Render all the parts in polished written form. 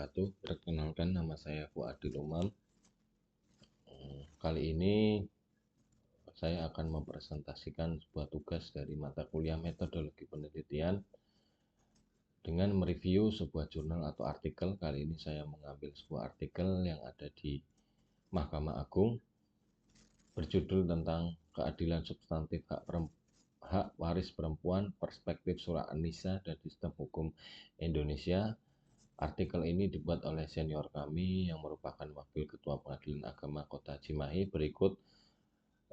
wabarakatuh. Perkenalkan, nama saya Fuadil Umam. Kali ini saya akan mempresentasikan sebuah tugas dari mata kuliah metodologi penelitian dengan mereview sebuah jurnal atau artikel. Kali ini saya mengambil sebuah artikel yang ada di Mahkamah Agung berjudul tentang keadilan substantif hak waris perempuan, perspektif Surah An-Nisa dan sistem hukum Indonesia. Artikel ini dibuat oleh senior kami yang merupakan Wakil Ketua Pengadilan Agama Kota Cimahi. Berikut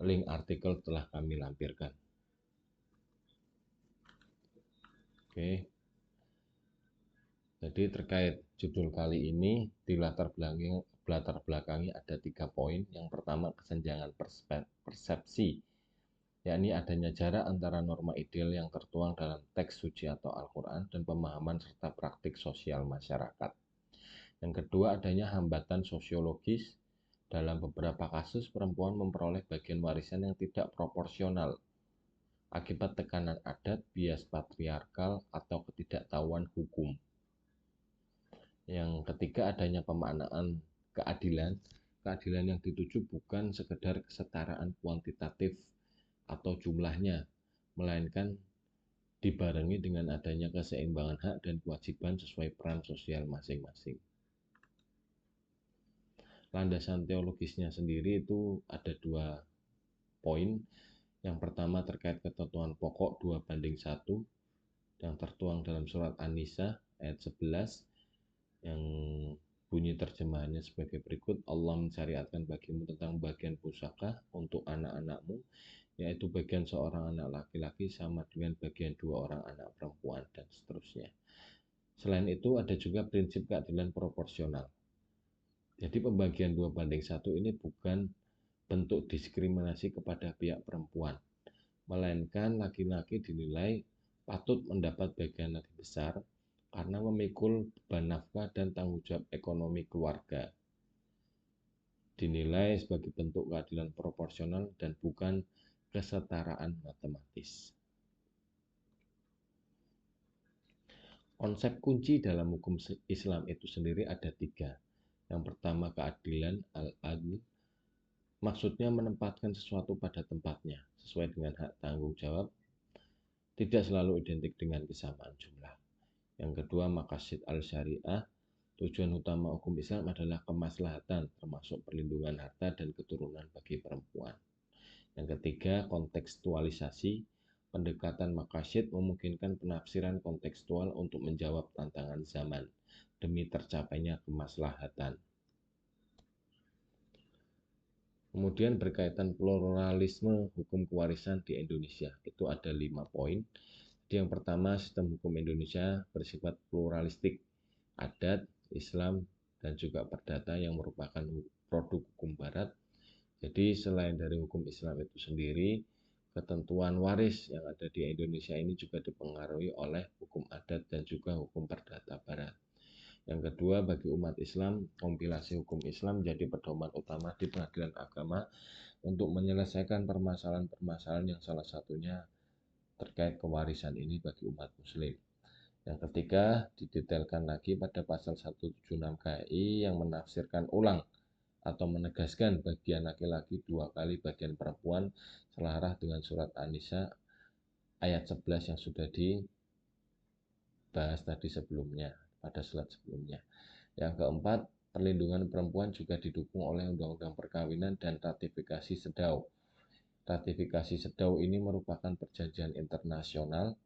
link artikel telah kami lampirkan. Oke. Jadi terkait judul kali ini, di latar belakangi ada 3 poin. Yang pertama, kesenjangan persepsi, yakni adanya jarak antara norma ideal yang tertuang dalam teks suci atau Al-Quran dan pemahaman serta praktik sosial masyarakat. Yang kedua, adanya hambatan sosiologis. Dalam beberapa kasus, perempuan memperoleh bagian warisan yang tidak proporsional akibat tekanan adat, bias patriarkal, atau ketidaktahuan hukum. Yang ketiga, adanya pemaknaan keadilan. Keadilan yang dituju bukan sekedar kesetaraan kuantitatif atau jumlahnya, melainkan dibarengi dengan adanya keseimbangan hak dan kewajiban sesuai peran sosial masing-masing. Landasan teologisnya sendiri itu ada 2 poin. Yang pertama terkait ketentuan pokok 2:1 yang tertuang dalam surat An-Nisa ayat 11 yang bunyi terjemahannya sebagai berikut: Allah mensyariatkan bagimu tentang bagian pusaka untuk anak-anakmu, yaitu bagian seorang anak laki-laki sama dengan bagian 2 orang anak perempuan, dan seterusnya. Selain itu ada juga prinsip keadilan proporsional. Jadi pembagian 2:1 ini bukan bentuk diskriminasi kepada pihak perempuan, melainkan laki-laki dinilai patut mendapat bagian lebih besar karena memikul beban nafkah dan tanggung jawab ekonomi keluarga. Dinilai sebagai bentuk keadilan proporsional dan bukan kesetaraan matematis. Konsep kunci dalam hukum Islam itu sendiri ada 3. Yang pertama, keadilan al-adl. Maksudnya menempatkan sesuatu pada tempatnya sesuai dengan hak tanggung jawab, tidak selalu identik dengan kesamaan jumlah. Yang kedua, maqasid al-syariah. Tujuan utama hukum Islam adalah kemaslahatan, termasuk perlindungan harta dan keturunan bagi perempuan. Yang ketiga, kontekstualisasi. Pendekatan maqasid memungkinkan penafsiran kontekstual untuk menjawab tantangan zaman demi tercapainya kemaslahatan. Kemudian berkaitan pluralisme hukum kewarisan di Indonesia, itu ada 5 poin. Jadi yang pertama, sistem hukum Indonesia bersifat pluralistik, adat, Islam, dan juga perdata yang merupakan produk hukum Barat. Jadi selain dari hukum Islam itu sendiri, ketentuan waris yang ada di Indonesia ini juga dipengaruhi oleh hukum adat dan juga hukum perdata Barat. Yang kedua, bagi umat Islam, kompilasi hukum Islam menjadi pedoman utama di pengadilan agama untuk menyelesaikan permasalahan-permasalahan yang salah satunya terkait kewarisan ini bagi umat Muslim. Yang ketiga, didetailkan lagi pada pasal 176 KI yang menafsirkan ulang atau menegaskan bagian laki-laki 2 kali bagian perempuan selaras dengan surat An-Nisa ayat 11 yang sudah dibahas tadi sebelumnya, pada slide sebelumnya. Yang keempat, perlindungan perempuan juga didukung oleh Undang-Undang Perkawinan dan ratifikasi CEDAW. Ratifikasi CEDAW ini merupakan perjanjian internasional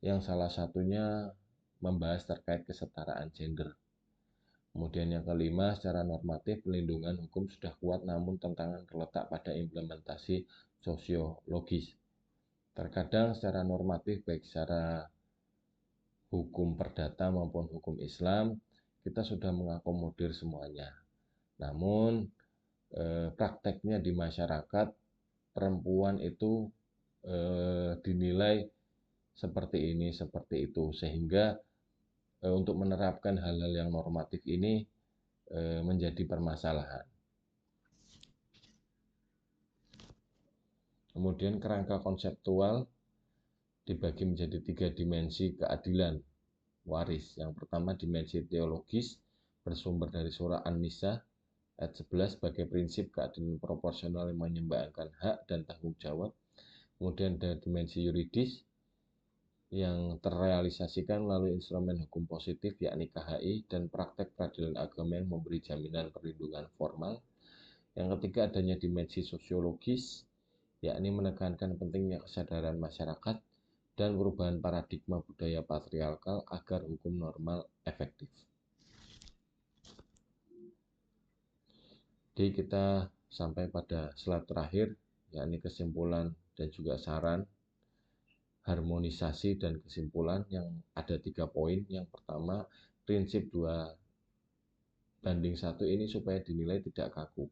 yang salah satunya membahas terkait kesetaraan gender. Kemudian yang kelima, secara normatif pelindungan hukum sudah kuat, namun tantangan terletak pada implementasi sosiologis. Terkadang secara normatif, baik secara hukum perdata maupun hukum Islam, kita sudah mengakomodir semuanya. Namun prakteknya di masyarakat, perempuan itu dinilai seperti ini, seperti itu, sehingga untuk menerapkan hal-hal yang normatif ini menjadi permasalahan. Kemudian kerangka konseptual dibagi menjadi 3 dimensi keadilan, waris. Yang pertama, dimensi teologis bersumber dari surah An-Nisa ayat 11 sebagai prinsip keadilan proporsional yang menyeimbangkan hak dan tanggung jawab. Kemudian ada dimensi yuridis yang terrealisasikan melalui instrumen hukum positif yakni KHI dan praktek peradilan agama yang memberi jaminan perlindungan formal. Yang ketiga, adanya dimensi sosiologis yakni menekankan pentingnya kesadaran masyarakat dan perubahan paradigma budaya patriarkal agar hukum normal efektif. Jadi kita sampai pada slide terakhir, yakni kesimpulan dan juga saran, harmonisasi dan kesimpulan yang ada 3 poin. Yang pertama, prinsip 2:1 ini supaya dinilai tidak kaku.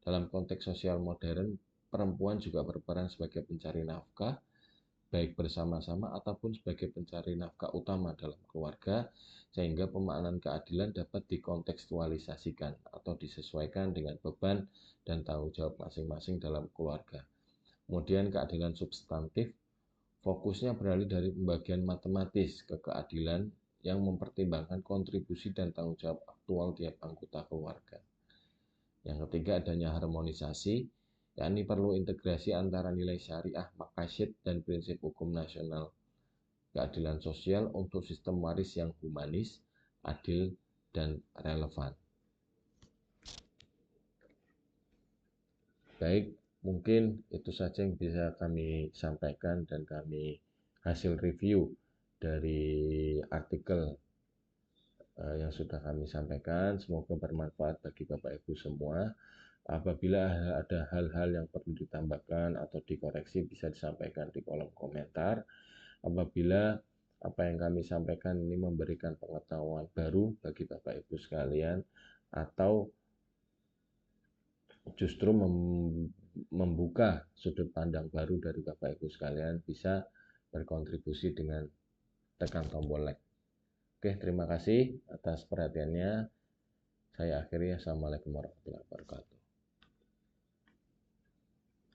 Dalam konteks sosial modern, perempuan juga berperan sebagai pencari nafkah, baik bersama-sama ataupun sebagai pencari nafkah utama dalam keluarga, sehingga pemaknaan keadilan dapat dikontekstualisasikan atau disesuaikan dengan beban dan tanggung jawab masing-masing dalam keluarga. Kemudian keadilan substantif, fokusnya beralih dari pembagian matematis ke keadilan yang mempertimbangkan kontribusi dan tanggung jawab aktual tiap anggota keluarga. Yang ketiga, adanya harmonisasi, yakni perlu integrasi antara nilai syariah, maqasid, dan prinsip hukum nasional keadilan sosial untuk sistem waris yang humanis, adil, dan relevan. Baik, mungkin itu saja yang bisa kami sampaikan dan kami hasil review dari artikel yang sudah kami sampaikan. Semoga bermanfaat bagi Bapak Ibu semua. Apabila ada hal-hal yang perlu ditambahkan atau dikoreksi bisa disampaikan di kolom komentar. Apabila apa yang kami sampaikan ini memberikan pengetahuan baru bagi Bapak Ibu sekalian atau justru membuka sudut pandang baru dari Bapak Ibu sekalian, bisa berkontribusi dengan tekan tombol like. Oke, terima kasih atas perhatiannya. Saya akhiri. Assalamualaikum warahmatullahi wabarakatuh.